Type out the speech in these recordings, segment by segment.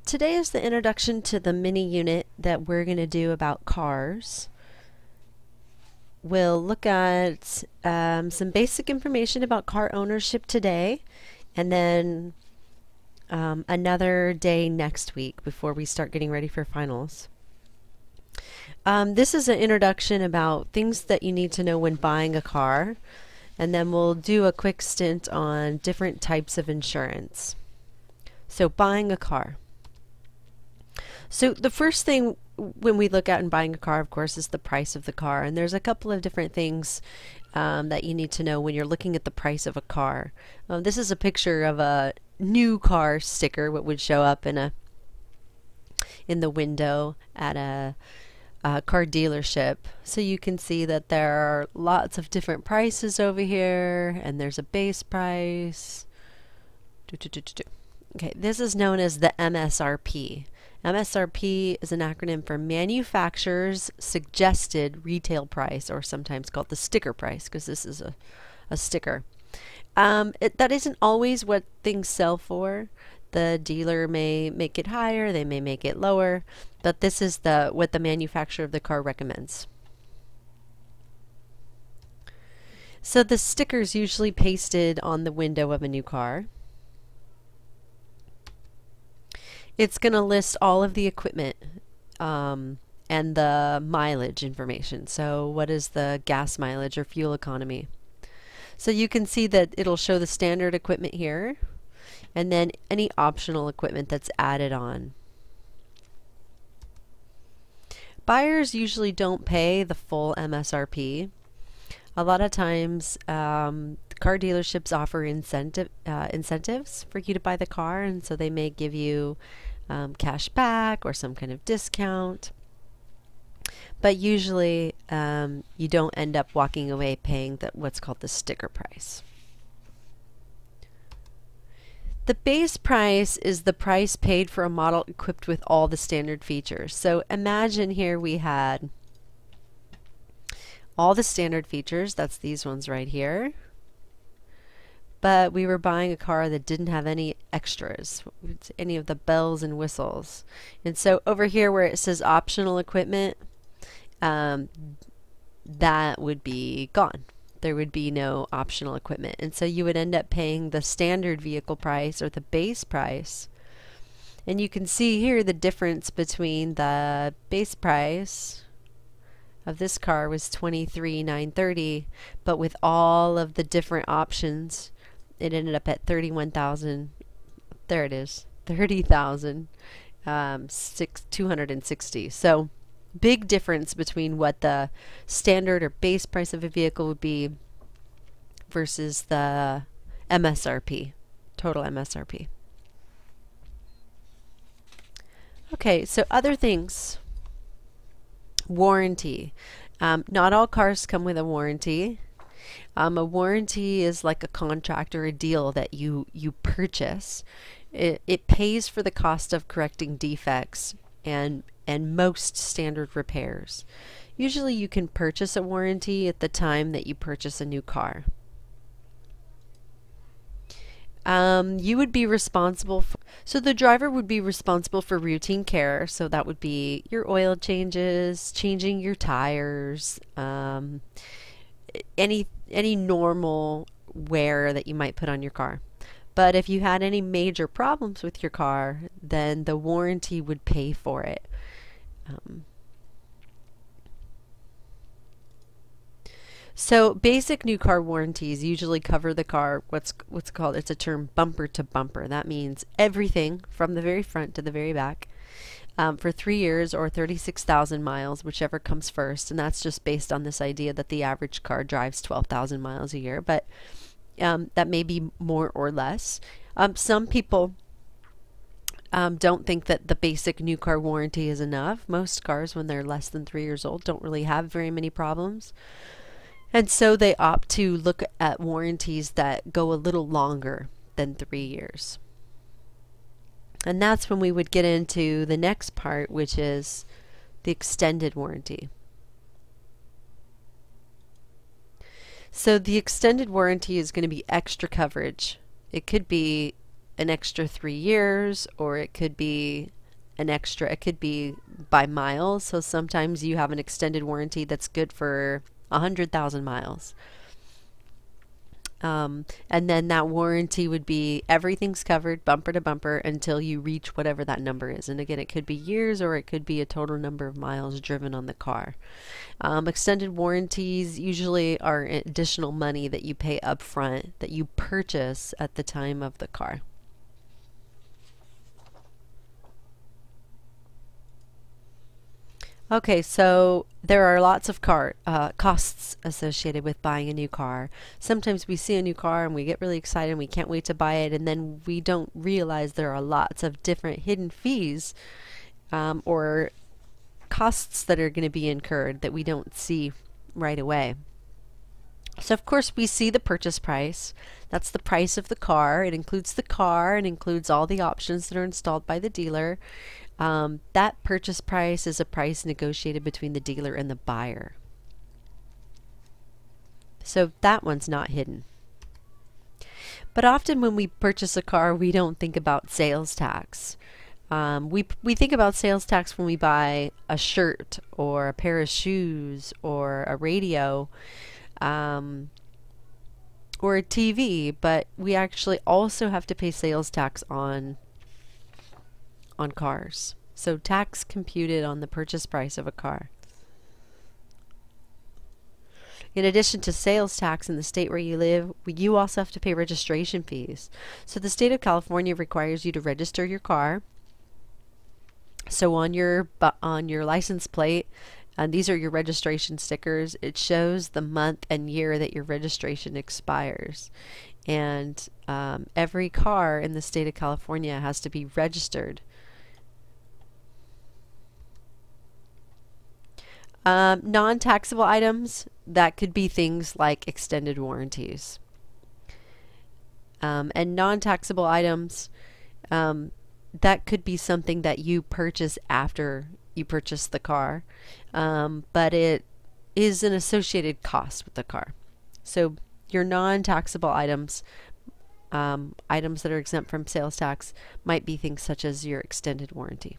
Today is the introduction to the mini unit that we're going to do about cars. We'll look at some basic information about car ownership today, and then another day next week before we start getting ready for finals. This is an introduction about things that you need to know when buying a car, and then we'll do a quick stint on different types of insurance. So buying a car. So the first thing when we look at in buying a car, of course, is the price of the car. And there's a couple of different things that you need to know when you're looking at the price of a car. This is a picture of a new car sticker, what would show up in the window at a car dealership. So you can see that there are lots of different prices over here, and there's a base price. Okay, this is known as the MSRP. MSRP is an acronym for Manufacturer's Suggested Retail Price, or sometimes called the sticker price, because this is a sticker. That isn't always what things sell for. The dealer may make it higher, they may make it lower, but this is what the manufacturer of the car recommends. So the sticker is usually pasted on the window of a new car. It's going to list all of the equipment and the mileage information. So what is the gas mileage or fuel economy? So you can see that it'll show the standard equipment here, and then any optional equipment that's added on. Buyers usually don't pay the full MSRP. A lot of times car dealerships offer incentives for you to buy the car, and so they may give you cash back or some kind of discount. But usually you don't end up walking away paying what's called the sticker price. The base price is the price paid for a model equipped with all the standard features. So imagine here we had all the standard features, that's these ones right here, but we were buying a car that didn't have any extras, any of the bells and whistles. And so over here where it says optional equipment, that would be gone. There would be no optional equipment, and so you would end up paying the standard vehicle price, or the base price. And you can see here the difference between the base price of this car was $23,930, but with all of the different options it ended up at $31,000. There it is, $30,260. So big difference between what the standard or base price of a vehicle would be versus the MSRP, total MSRP. Okay, so other things. Warranty. Not all cars come with a warranty. A warranty is like a contract or a deal that you purchase. It pays for the cost of correcting defects and most standard repairs. Usually you can purchase a warranty at the time that you purchase a new car. You would be responsible so the driver would be responsible for routine care, so that would be your oil changes, changing your tires, any normal wear that you might put on your car. But if you had any major problems with your car, then the warranty would pay for it. So basic new car warranties usually cover the car, what's called, it's a term, bumper to bumper. That means everything from the very front to the very back for 3 years or 36,000 miles, whichever comes first. And that's just based on this idea that the average car drives 12,000 miles a year, but that may be more or less. Some people don't think that the basic new car warranty is enough. Most cars, when they're less than 3 years old, don't really have very many problems. And so they opt to look at warranties that go a little longer than 3 years. And that's when we would get into the next part, which is the extended warranty. So the extended warranty is going to be extra coverage. It could be an extra 3 years, or it could be an extra. It could be by miles. So sometimes you have an extended warranty that's good for 100,000 miles. And then that warranty would be everything's covered bumper to bumper until you reach whatever that number is. And again, it could be years or it could be a total number of miles driven on the car. Extended warranties usually are additional money that you pay up front that you purchase at the time of the car. Okay, so there are lots of costs associated with buying a new car. Sometimes we see a new car and we get really excited and we can't wait to buy it, and then we don't realize there are lots of different hidden fees or costs that are going to be incurred that we don't see right away. So of course we see the purchase price. That's the price of the car. It includes the car, it includes all the options that are installed by the dealer. That purchase price is a price negotiated between the dealer and the buyer. So that one's not hidden. But often when we purchase a car, we don't think about sales tax. We think about sales tax when we buy a shirt or a pair of shoes or a radio or a TV, but we actually also have to pay sales tax on cars. So tax computed on the purchase price of a car. In addition to sales tax in the state where you live, you also have to pay registration fees. So the state of California requires you to register your car. So on your license plate, and these are your registration stickers, it shows the month and year that your registration expires. And every car in the state of California has to be registered. Non-taxable items, that could be things like extended warranties. And non-taxable items, that could be something that you purchase after you purchase the car, but it is an associated cost with the car. So your non-taxable items, items that are exempt from sales tax, might be things such as your extended warranty.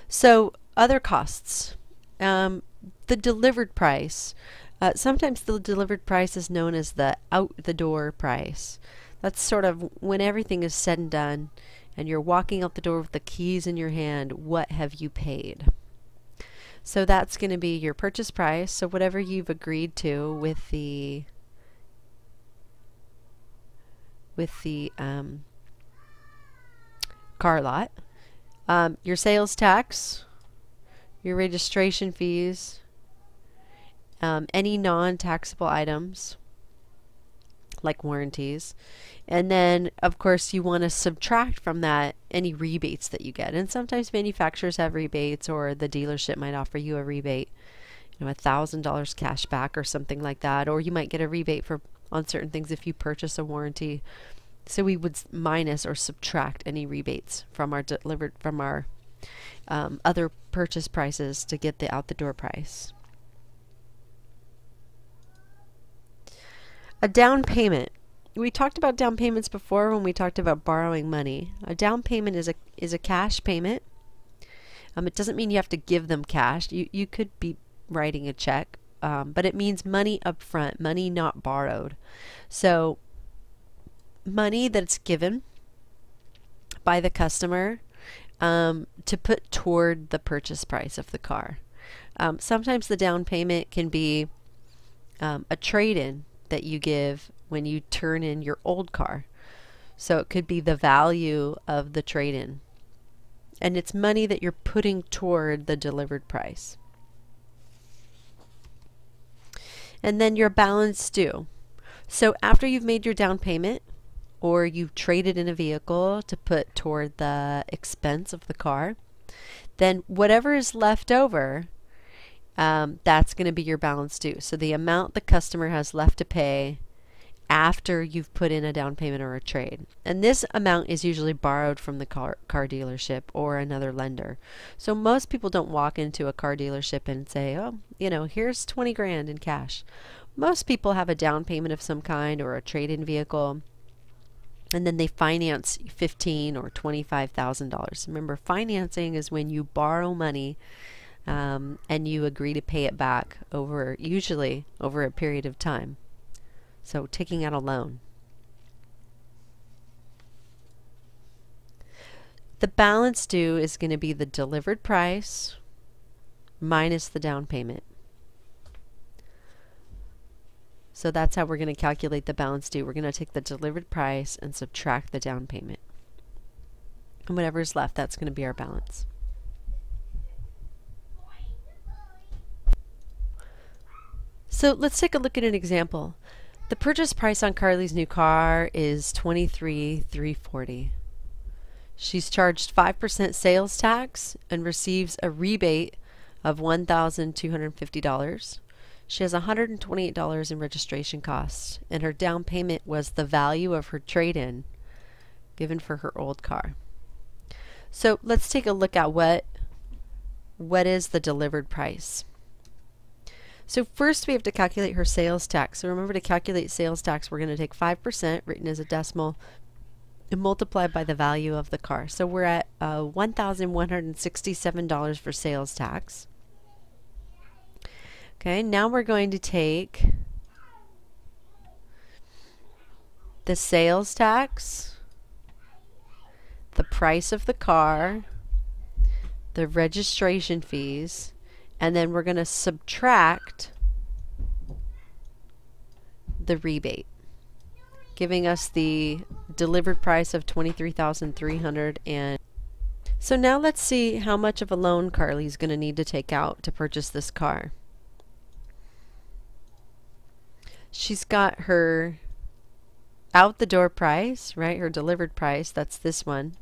So other costs, the delivered price. Sometimes the delivered price is known as the out the door price. That's sort of when everything is said and done and you're walking out the door with the keys in your hand, what have you paid? So that's going to be your purchase price. So whatever you've agreed to with the car lot. Your sales tax, your registration fees, any non-taxable items like warranties, and then of course you want to subtract from that any rebates that you get. And sometimes manufacturers have rebates, or the dealership might offer you a rebate, you know, $1,000 cash back or something like that, or you might get a rebate on certain things if you purchase a warranty. So we would minus or subtract any rebates from our other purchase prices to get the out the door price. A down payment. We talked about down payments before when we talked about borrowing money. A down payment is a cash payment. It doesn't mean you have to give them cash. You could be writing a check, but it means money up front, money not borrowed. So money that's given by the customer to put toward the purchase price of the car. Sometimes the down payment can be a trade-in that you give when you turn in your old car. So it could be the value of the trade-in, and it's money that you're putting toward the delivered price. And then your balance due. So after you've made your down payment, or you've traded in a vehicle to put toward the expense of the car, then whatever is left over, that's going to be your balance due. So the amount the customer has left to pay after you've put in a down payment or a trade. And this amount is usually borrowed from the car dealership or another lender. So most people don't walk into a car dealership and say, oh, you know, here's 20 grand in cash. Most people have a down payment of some kind or a trade-in vehicle, and then they finance $15,000 or $25,000. Remember, financing is when you borrow money and you agree to pay it back usually over a period of time. So taking out a loan. The balance due is going to be the delivered price minus the down payment. So that's how we're going to calculate the balance due. We're going to take the delivered price and subtract the down payment. And whatever's left, that's going to be our balance. So let's take a look at an example. The purchase price on Carly's new car is $23,340. She's charged 5% sales tax and receives a rebate of $1,250. She has $128 in registration costs, and her down payment was the value of her trade-in given for her old car. So let's take a look at what is the delivered price. So first we have to calculate her sales tax. So remember, to calculate sales tax, we're going to take 5% written as a decimal and multiply by the value of the car. So we're at $1,167 for sales tax. Okay, now we're going to take the sales tax, the price of the car, the registration fees, and then we're going to subtract the rebate, giving us the delivered price of $23,300. And so now let's see how much of a loan Carly's going to need to take out to purchase this car. She's got her out the door price, right? Her delivered price, that's this one.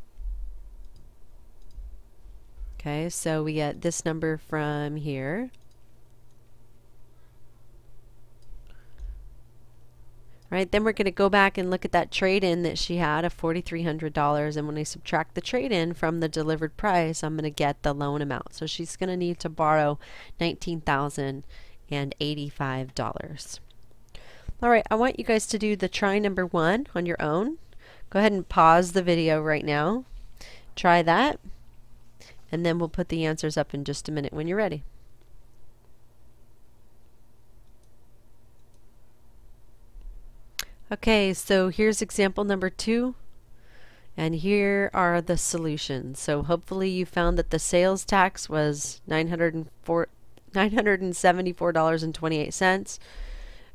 Okay, so we get this number from here. Right, then we're going to go back and look at that trade-in that she had of $4,300, and when I subtract the trade-in from the delivered price, I'm going to get the loan amount. So she's going to need to borrow $19,085. All right, I want you guys to do the try number 1 on your own. Go ahead and pause the video right now. Try that, and then we'll put the answers up in just a minute when you're ready. Okay, so here's example number 2, and here are the solutions. So hopefully you found that the sales tax was $974.28,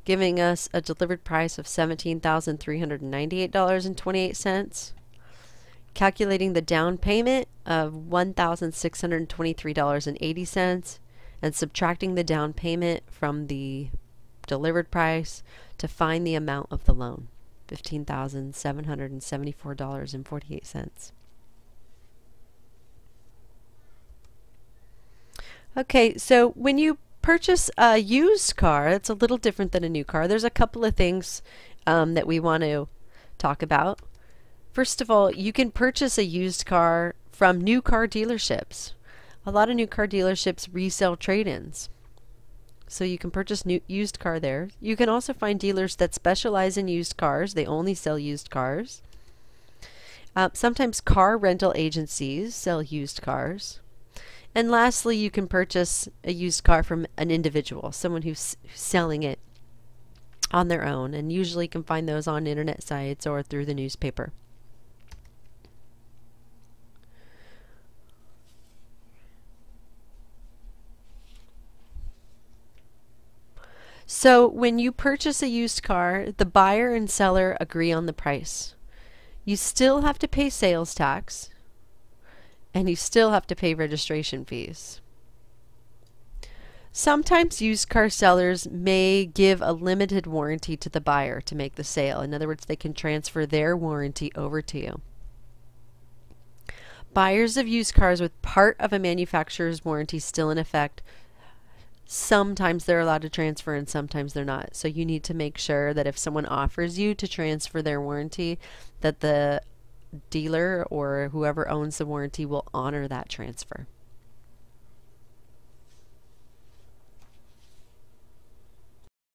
giving us a delivered price of $17,398.28. Calculating the down payment of $1,623.80, and subtracting the down payment from the delivered price to find the amount of the loan, $15,774.48. Okay, so when you purchase a used car, it's a little different than a new car. There's a couple of things that we want to talk about. First of all, you can purchase a used car from new car dealerships. A lot of new car dealerships resell trade-ins. So you can purchase used car there. You can also find dealers that specialize in used cars. They only sell used cars. Sometimes car rental agencies sell used cars. And lastly, you can purchase a used car from an individual, someone who's selling it on their own, and usually you can find those on internet sites or through the newspaper. So when you purchase a used car, the buyer and seller agree on the price. You still have to pay sales tax, and you still have to pay registration fees. Sometimes used car sellers may give a limited warranty to the buyer to make the sale. In other words, they can transfer their warranty over to you. Buyers of used cars with part of a manufacturer's warranty still in effect, sometimes they're allowed to transfer and sometimes they're not. So you need to make sure that if someone offers you to transfer their warranty, that the dealer or whoever owns the warranty will honor that transfer.